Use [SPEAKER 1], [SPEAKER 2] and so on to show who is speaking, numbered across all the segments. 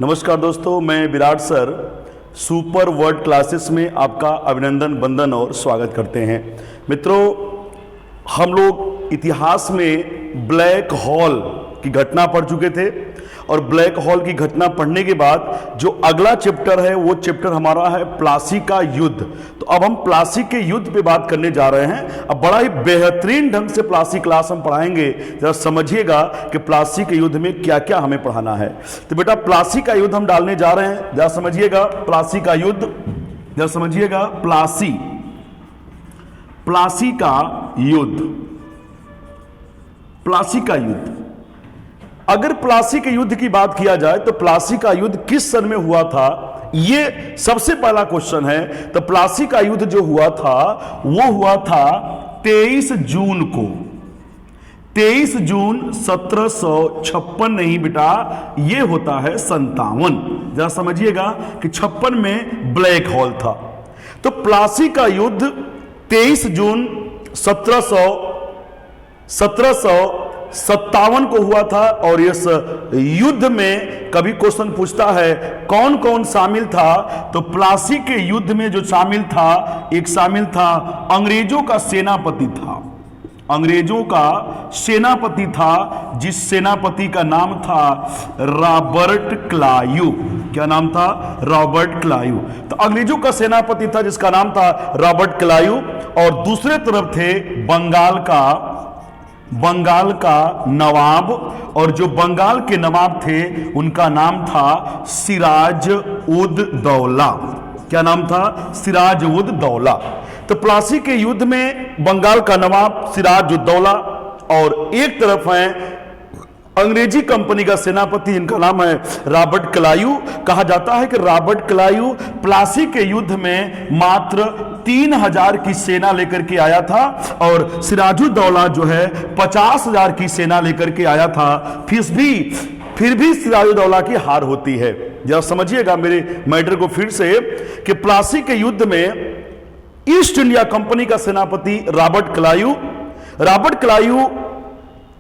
[SPEAKER 1] नमस्कार दोस्तों, मैं Virat sir super word classes में आपका अभिनंदन, वंदन और स्वागत करते हैं। मित्रों, हम लोग इतिहास में ब्लैक होल की घटना पढ़ चुके थे और ब्लैक होल की घटना पढ़ने के बाद जो अगला चैप्टर है वो चैप्टर हमारा है प्लासी का युद्ध। तो अब हम प्लासी के युद्ध पे बात करने जा रहे हैं। अब बड़ा ही बेहतरीन ढंग से प्लासी क्लास हम पढ़ाएंगे। जरा समझिएगा कि प्लासी के युद्ध में क्या क्या हमें पढ़ाना है। तो बेटा, प्लासी का युद्ध हम डालने जा रहे हैं। जरा समझिएगा प्लासी का युद्ध, जरा समझिएगा प्लासी का युद्ध, प्लासी का युद्ध। अगर प्लासी के युद्ध की बात किया जाए तो प्लासी का युद्ध किस सन में हुआ था, यह सबसे पहला क्वेश्चन है। तो प्लासी का युद्ध जो हुआ था वो हुआ था 23 जून को, 23 जून 1756 नहीं बेटा, यह होता है 57। जरा समझिएगा कि 56 में ब्लैक होल था। तो प्लासी का युद्ध 23 जून 1757 को हुआ था। और इस युद्ध में कभी क्वेश्चन पूछता है कौन कौन शामिल था, तो प्लासी के युद्ध में जो शामिल था, एक शामिल था अंग्रेजों का सेनापति था, अंग्रेजों का सेनापति था, जिस सेनापति का नाम था रॉबर्ट क्लायू। क्या नाम था? Robert Clive. तो अंग्रेजों का सेनापति था जिसका नाम था रॉबर्ट क्लायू। और दूसरे तरफ थे बंगाल का नवाब, और जो बंगाल के नवाब थे उनका नाम था सिराज उद दौला। क्या नाम था? सिराज उद दौला। तो प्लासी के युद्ध में बंगाल का नवाब सिराज उद दौला और एक तरफ है अंग्रेजी कंपनी का सेनापति, इनका नाम है रॉबर्ट क्लायू। कहा जाता है कि रॉबर्ट क्लायू प्लासी के युद्ध में मात्र 3000 की सेना लेकर के आया था और सिराजुद्दौला जो है 50,000 की सेना लेकर के आया था। फिर भी सिराजुद्दौला की हार होती है। जरा समझिएगा मेरे मैटर को फिर से कि प्लासी के युद्ध में ईस्ट इंडिया कंपनी का सेनापति रॉबर्ट क्लायू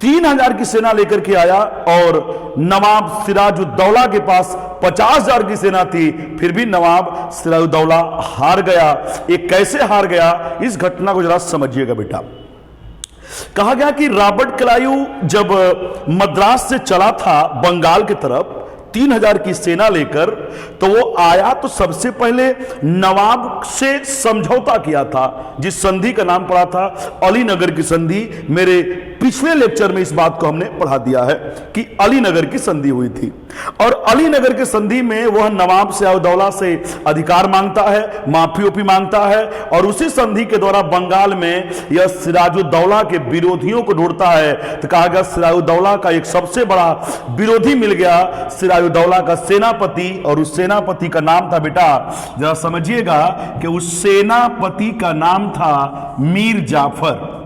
[SPEAKER 1] 3000 की सेना लेकर के आया और नवाब सिराजुद्दौला के पास 50,000 की सेना थी। फिर भी नवाब सिराजुद्दौला हार गया। ये कैसे हार गया, इस घटना को जरा समझिएगा बेटा। कहा गया कि रॉबर्ट क्लायू जब मद्रास से चला था बंगाल की तरफ 3000 की सेना लेकर, तो वो आया तो सबसे पहले नवाब से समझौता किया था, जिस संधि का नाम पड़ा था अलीनगर की संधि। मेरे पिछले लेक्चर में इस बात को हमने पढ़ा दिया है कि अलीनगर की संधि हुई थी और अलीनगर की संधि में वह नवाब सिराजुद्दौला से अधिकार मांगता है, माफी ओफी मांगता है और उसी संधि के द्वारा बंगाल में यह सिराजुद्दौला के विरोधियों को ढूंढता है। तो कहा गया सिराजुद्दौला का एक सबसे बड़ा विरोधी मिल गया, सिराजुद्दौला का सेनापति, और उस सेनापति का नाम था बेटा, जरा समझिएगा कि उस सेनापति का नाम था मीर जाफर।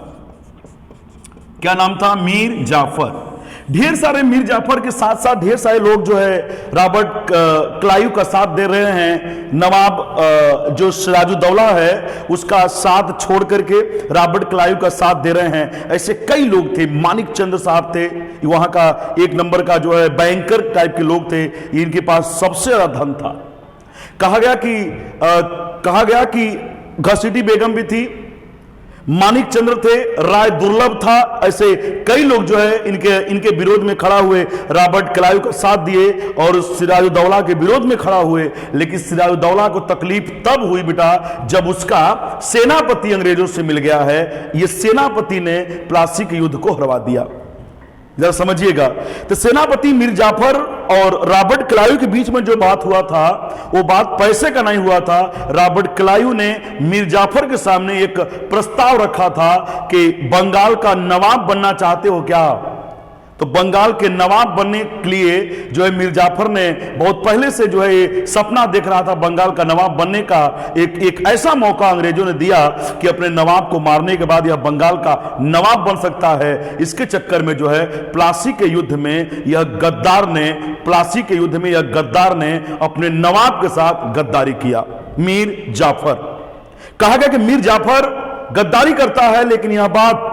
[SPEAKER 1] क्या नाम था? मीर जाफर। ढेर सारे मीर जाफर के साथ साथ ढेर सारे लोग जो है रॉबर्ट क्लायू का साथ दे रहे हैं। नवाब जो सिराजुद्दौला है उसका साथ छोड़ करके रॉबर्ट क्लायू का साथ दे रहे हैं। ऐसे कई लोग थे। मानिक चंद्र साहब थे, वहां का एक नंबर का जो है बैंकर टाइप के लोग थे, इनके पास सबसे ज्यादा धन था। कहा गया कि घसीटी बेगम भी थी, मानिक चंद्र थे, राय दुर्लभ था। ऐसे कई लोग जो है इनके विरोध में खड़ा हुए, रॉबर्ट क्लायू का साथ दिए और सिराजुद्दौला के विरोध में खड़ा हुए। लेकिन सिराजुद्दौला को तकलीफ तब हुई बेटा जब उसका सेनापति अंग्रेजों से मिल गया है। यह सेनापति ने प्लासी के युद्ध को हरवा दिया। जरा समझिएगा, तो सेनापति मीर जाफर और रॉबर्ट क्लायू के बीच में जो बात हुआ था वो बात पैसे का नहीं हुआ था। रॉबर्ट क्लायू ने मीर जाफर के सामने एक प्रस्ताव रखा था कि बंगाल का नवाब बनना चाहते हो क्या? तो बंगाल के नवाब बनने के लिए जो है मीर जाफर ने बहुत पहले से जो है सपना देख रहा था बंगाल का नवाब बनने का। एक ऐसा मौका अंग्रेजों ने दिया कि अपने नवाब को मारने के बाद यह बंगाल का नवाब बन सकता है। इसके चक्कर में जो है प्लासी के युद्ध में यह गद्दार ने अपने नवाब के साथ गद्दारी किया, मीर जाफर। कहा गया कि मीर जाफर गद्दारी करता है, लेकिन यह बात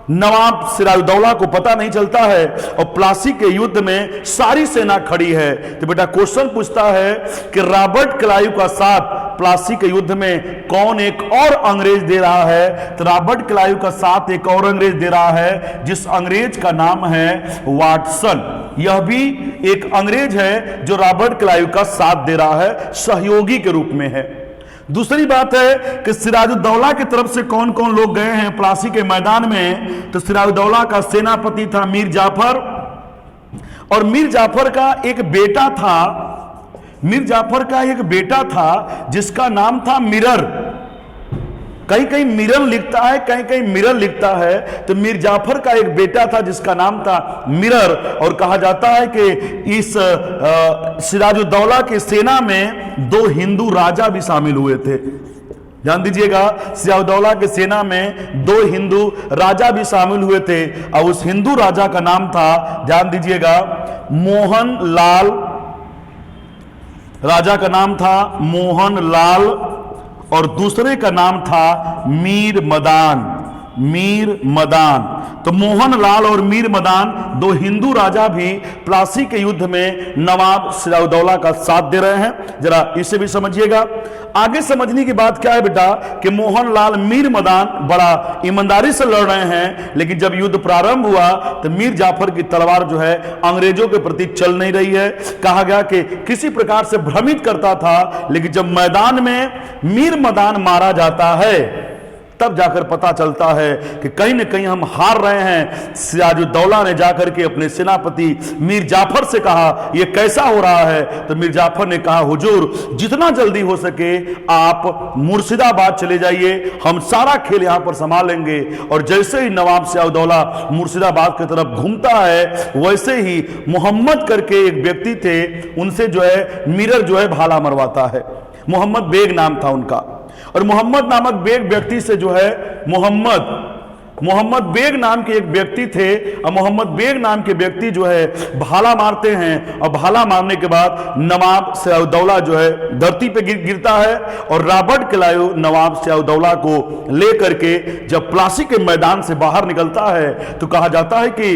[SPEAKER 1] नवाब सिराजुद्दौला को पता नहीं चलता है और प्लासी के युद्ध में सारी सेना खड़ी है। तो बेटा क्वेश्चन पूछता है कि रॉबर्ट क्लाइव का साथ प्लासी के युद्ध में कौन एक और अंग्रेज दे रहा है? तो रॉबर्ट क्लाइव का साथ एक और अंग्रेज दे रहा है, जिस अंग्रेज का नाम है वाटसन। यह भी एक अंग्रेज है जो रॉबर्ट क्लाइव का साथ दे रहा है, सहयोगी के रूप में है। दूसरी बात है कि सिराजुद्दौला की तरफ से कौन कौन लोग गए हैं प्लासी के मैदान में? तो सिराजुद्दौला का सेनापति था मीर जाफर, और मीर जाफर का एक बेटा था, मीर जाफर का एक बेटा था जिसका नाम था मिरर। कहीं कहीं मिरर लिखता है, कहीं कहीं मिरर लिखता है। तो मीर जाफर का एक बेटा था जिसका नाम था मिरर, और कहा जाता है कि इस सिराजुद्दौला की सेना में 2 हिंदू राजा भी शामिल हुए थे। ध्यान दीजिएगा, सिराजुद्दौला की सेना में 2 हिंदू राजा भी शामिल हुए थे, और उस हिंदू राजा का नाम था, ध्यान दीजिएगा, मोहन लाल। राजा का नाम था मोहन लाल, और दूसरे का नाम था मीर मदान। मीर मदान। तो मोहन लाल और मीर मदान 2 हिंदू राजा भी प्लासी के युद्ध में नवाब सिराजुद्दौला का साथ दे रहे हैं। जरा इसे भी समझिएगा। आगे समझने की बात क्या है बेटा कि मोहन लाल मीर मदान बड़ा ईमानदारी से लड़ रहे हैं, लेकिन जब युद्ध प्रारंभ हुआ तो मीर जाफर की तलवार जो है अंग्रेजों के प्रति चल नहीं रही है। कहा गया कि किसी प्रकार से भ्रमित करता था, लेकिन जब मैदान में मीर मदान मारा जाता है तब जाकर पता चलता है कि कहीं न कहीं हम हार रहे हैं। सिराजुद्दौला ने जाकर के अपने सेनापति मीर जाफर से कहा यह कैसा हो रहा है? तो मीर जाफर ने कहा हुजूर जितना जल्दी हो सके आप मुर्शिदाबाद चले जाइए, हम सारा खेल यहां पर संभालेंगे। और जैसे ही नवाब सिराजुद्दौला मुर्शिदाबाद की तरफ घूमता है, वैसे ही मोहम्मद करके एक व्यक्ति थे, उनसे जो है मिरर जो है भाला मरवाता है। मोहम्मद बेग नाम था उनका, और मोहम्मद नामक बेग व्यक्ति से जो है मोहम्मद बेग नाम के एक व्यक्ति थे, और मोहम्मद बेग नाम के व्यक्ति जो है भाला मारते हैं, और भाला मारने के बाद नवाब सिराजुद्दौला जो है धरती पे गिरता है। और रॉबर्ट क्लाइव नवाब सिराजुद्दौला को लेकर के जब प्लासी के मैदान से बाहर निकलता है तो कहा जाता है कि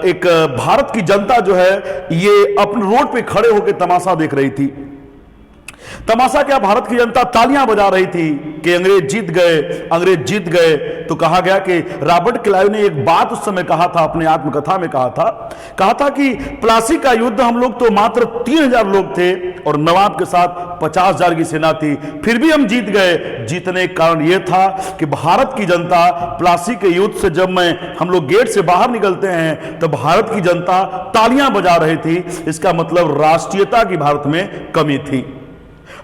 [SPEAKER 1] एक भारत की जनता जो है ये अपने रोड पे खड़े होकर तमाशा देख रही थी। तमाशा क्या, भारत की जनता तालियां बजा रही थी कि अंग्रेज जीत गए, अंग्रेज जीत गए। तो कहा गया कि रॉबर्ट क्लाइव ने एक बात उस समय कहा था, अपने आत्मकथा में कहा था कि प्लासी का युद्ध हम लोग तो मात्र 3000 लोग थे और नवाब के साथ 50,000 की सेना थी, फिर भी हम जीत गए। जीतने का कारण यह था कि भारत की जनता प्लासी के युद्ध से जब हम लोग गेट से बाहर निकलते हैं तो भारत की जनता तालियां बजा रही थी। इसका मतलब राष्ट्रीयता की भारत में कमी थी,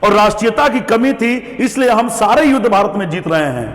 [SPEAKER 1] और राष्ट्रीयता की कमी थी, इसलिए हम सारे युद्ध भारत में जीत रहे हैं।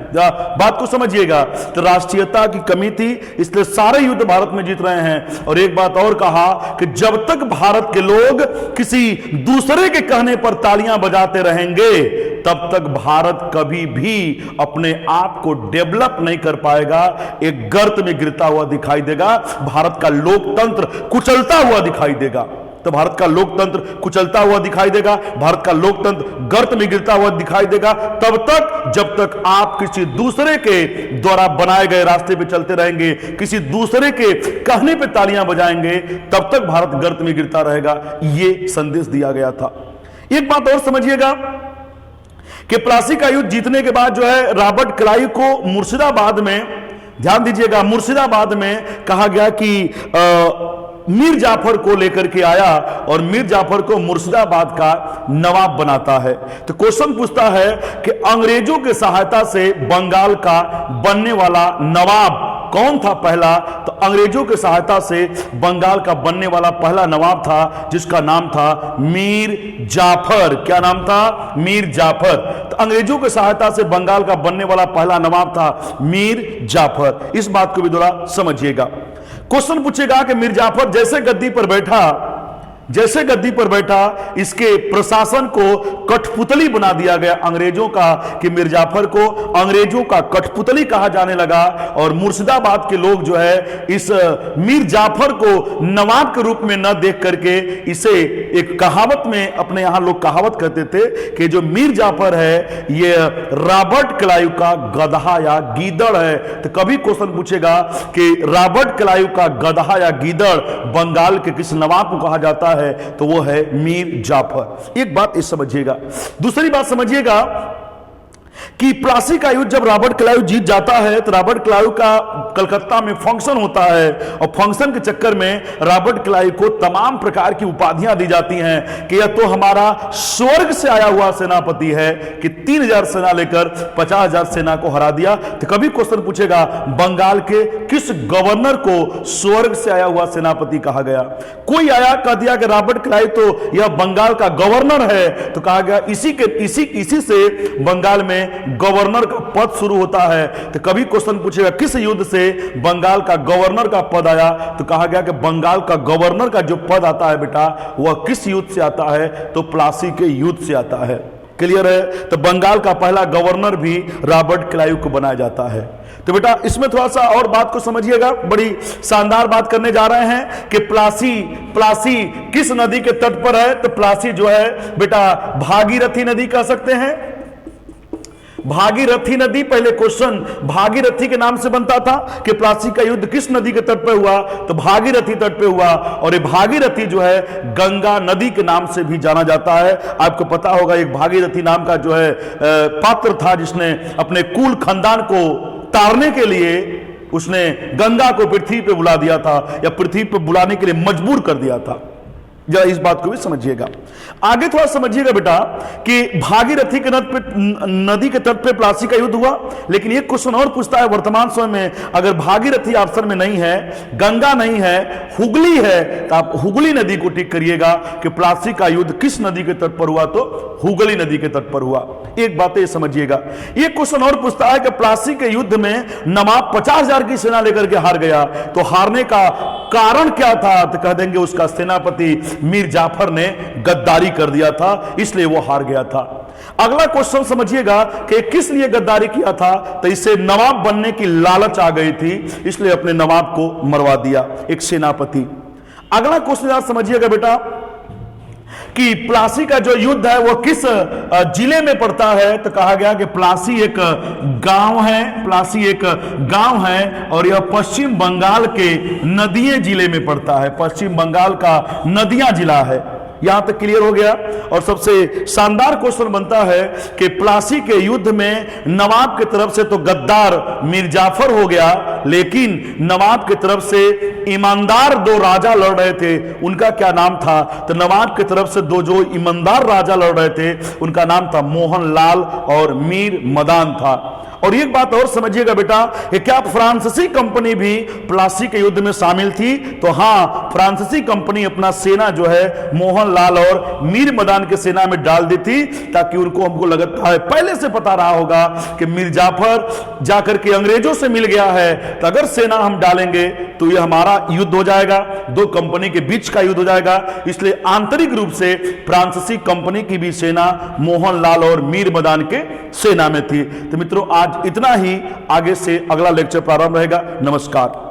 [SPEAKER 1] बात को समझिएगा, तो राष्ट्रीयता की कमी थी इसलिए सारे युद्ध भारत में जीत रहे हैं। और एक बात और कहा कि जब तक भारत के लोग किसी दूसरे के कहने पर तालियां बजाते रहेंगे तब तक भारत कभी भी अपने आप को डेवलप नहीं कर पाएगा, एक गर्त में गिरता हुआ दिखाई देगा, भारत का लोकतंत्र कुचलता हुआ दिखाई देगा। तो भारत का लोकतंत्र कुचलता हुआ दिखाई देगा, भारत का लोकतंत्र गर्त में गिरता हुआ दिखाई देगा तब तक जब तक आप किसी दूसरे के द्वारा बनाए गए रास्ते पे चलते रहेंगे, किसी दूसरे के कहने पे तालियां बजाएंगे, तब तक भारत गर्त में गिरता रहेगा। यह संदेश दिया गया था। एक बात और समझिएगा कि प्लासी का युद्ध जीतने के बाद जो है रॉबर्ट क्लाइव को मुर्शिदाबाद में, ध्यान दीजिएगा, मुर्शिदाबाद में कहा गया कि मीर जाफर को लेकर के आया और मीर जाफर को मुर्शिदाबाद का नवाब बनाता है। तो क्वेश्चन पूछता है कि अंग्रेजों की सहायता से बंगाल का बनने वाला नवाब कौन था पहला? तो अंग्रेजों की सहायता से बंगाल का बनने वाला पहला नवाब था जिसका नाम था मीर जाफर। क्या नाम था? मीर जाफर। तो अंग्रेजों की सहायता से बंगाल का बनने वाला पहला नवाब था मीर जाफर। इस बात को भी थोड़ा समझिएगा। क्वेश्चन पूछेगा कि मीर जाफर जैसे गद्दी पर बैठा जैसे गद्दी पर बैठा, इसके प्रशासन को कठपुतली बना दिया गया अंग्रेजों का, कि मीर जाफर को अंग्रेजों का कठपुतली कहा जाने लगा। और मुर्शिदाबाद के लोग जो है इस मीर जाफर को नवाब के रूप में न देख करके इसे एक कहावत में, अपने यहां लोग कहावत कहते थे कि जो मीर जाफर है ये रॉबर्ट क्लाइव का गधा या गीदड़ है। तो कभी क्वेश्चन पूछेगा कि रॉबर्ट क्लाइव का गधा या गीदड़ बंगाल के किस नवाब को कहा जाता है, तो वो है मीर जाफर। एक बात इस समझिएगा। दूसरी बात समझिएगा कि प्लासी का युद्ध जब रॉबर्ट क्लाइव जीत जाता है तो रॉबर्ट क्लाइव का कलकत्ता में फंक्शन होता है, और फंक्शन के चक्कर में रॉबर्ट क्लाइव को तमाम प्रकार की उपाधियां दी जाती हैं कि यह तो हमारा स्वर्ग से आया हुआ सेनापति है कि 3000 सेना लेकर 50,000 सेना को हरा दिया। तो कभी क्वेश्चन पूछेगा बंगाल के किस गवर्नर को स्वर्ग से आया हुआ सेनापति कहा गया? कोई आया कह दिया कि रॉबर्ट क्लाइव तो यह बंगाल का गवर्नर है, तो कहा गया इसी से बंगाल में गवर्नर का पद शुरू होता है। तो कभी क्वेश्चन पूछेगा किस युद्ध से बंगाल का गवर्नर का पद आया, तो कहा गया कि बंगाल का गवर्नर का जो पद आता है बेटा वह किस युद्ध से आता है, तो प्लासी के युद्ध से आता है। क्लियर है? तो बंगाल का पहला गवर्नर भी रॉबर्ट क्लाइव को बनाया जाता है। तो बेटा इसमें थोड़ा सा और बात को समझिएगा, बड़ी शानदार बात करने जा रहे हैं कि प्लासी किस नदी के तट पर है। तो प्लासी जो है बेटा भागीरथी नदी कह सकते हैं। भागीरथी नदी, पहले क्वेश्चन भागीरथी के नाम से बनता था कि प्लासी का युद्ध किस नदी के तट पे हुआ, तो भागीरथी तट पे हुआ। और ये भागीरथी जो है गंगा नदी के नाम से भी जाना जाता है। आपको पता होगा एक भागीरथी नाम का जो है पात्र था जिसने अपने कुल खानदान को तारने के लिए उसने गंगा को पृथ्वी पे बुला दिया था, या पृथ्वी पे बुलाने के लिए मजबूर कर दिया था। जरा इस बात को भी समझिएगा। आगे थोड़ा समझिएगा बेटा कि भागीरथी के नदी के तट पे प्लासी का युद्ध हुआ। लेकिन एक क्वेश्चन और पूछता है वर्तमान समय में, अगर भागीरथी ऑप्शन में नहीं है, गंगा नहीं है, हुगली है, तो आप हुगली नदी को टिक करिएगा कि प्लासी का युद्ध किस नदी के तट पर हुआ, तो हुगली नदी के तट पर हुआ। एक बात ये समझिएगा। एक क्वेश्चन और पूछता है कि प्लासी के युद्ध में नवाब 50,000 की सेना लेकर के हार गया, तो हारने का कारण क्या था? तो कह देंगे उसका सेनापति मीर जाफर ने गद्दारी कर दिया था, इसलिए वो हार गया था। अगला क्वेश्चन समझिएगा कि किस लिए गद्दारी किया था, तो इसे नवाब बनने की लालच आ गई थी, इसलिए अपने नवाब को मरवा दिया एक सेनापति। अगला क्वेश्चन आप समझिएगा बेटा कि प्लासी का जो युद्ध है वो किस जिले में पड़ता है, तो कहा गया कि प्लासी एक गांव है, प्लासी एक गांव है और यह पश्चिम बंगाल के नदिये जिले में पड़ता है। पश्चिम बंगाल का नदिया जिला है। यहां तक क्लियर हो गया। और सबसे शानदार क्वेश्चन बनता है कि प्लासी के युद्ध में नवाब की तरफ से तो गद्दार मीर जाफर हो गया, लेकिन नवाब की तरफ से ईमानदार दो राजा लड़ रहे थे, उनका क्या नाम था? तो नवाब की तरफ से दो जो ईमानदार राजा लड़ रहे थे उनका नाम था मोहन लाल और मीर मदान था। और एक बात और समझिएगा बेटा कि क्या फ्रांसीसी कंपनी भी प्लासी के युद्ध में शामिल थी? तो हां, फ्रांसीसी कंपनी अपना सेना जो है मोहन लाल और मीर मदान के सेना में डाल दी थी, ताकि उनको, हमको लगता है पहले से पता रहा होगा कि मीर जाफर जाकर के अंग्रेजों से मिल गया है, तो अगर सेना हम डालेंगे तो यह हमारा युद्ध हो जाएगा, दो कंपनी के बीच का युद्ध हो जाएगा। इसलिए आंतरिक रूप से फ्रांसीसी कंपनी की भी सेना मोहन लाल और मीर मदान के सेना में थी। तो मित्रों आज इतना ही, आगे से अगला लेक्चर प्रारंभ रहेगा। नमस्कार।